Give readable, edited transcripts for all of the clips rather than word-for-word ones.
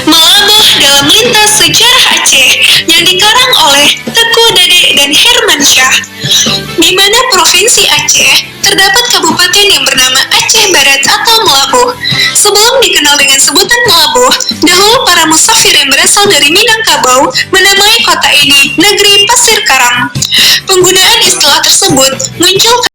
Melabuh dalam lintas sejarah Aceh yang dikarang oleh Teku Dede dan Hermansyah. Di mana Provinsi Aceh terdapat kabupaten yang bernama Aceh Barat atau Melabuh. Sebelum dikenal dengan sebutan Melabuh, dahulu para musafir yang berasal dari Minangkabau menamai kota ini Negeri Pasir Karam. Penggunaan istilah tersebut muncul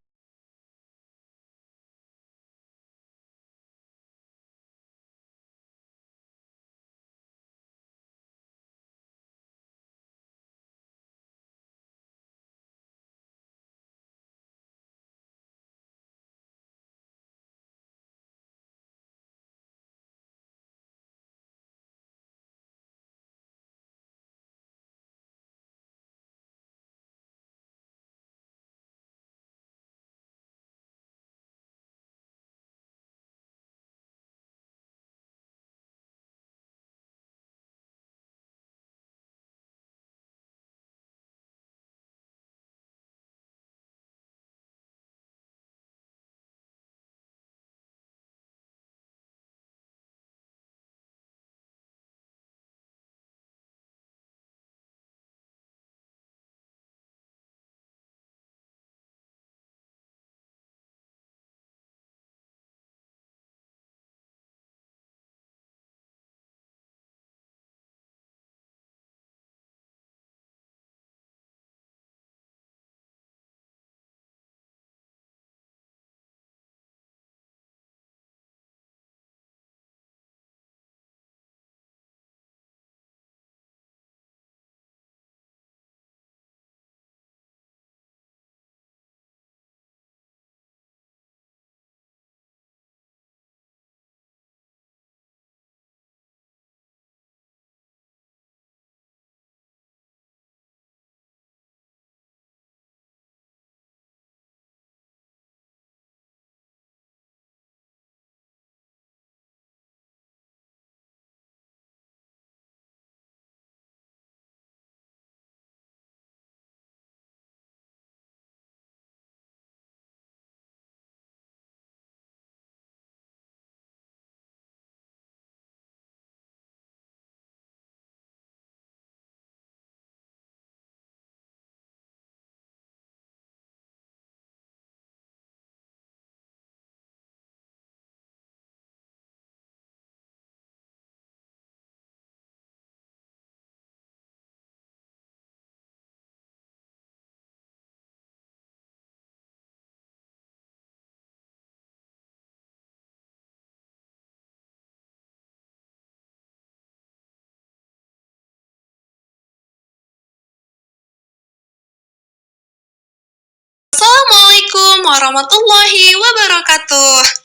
Assalamualaikum warahmatullahi wabarakatuh.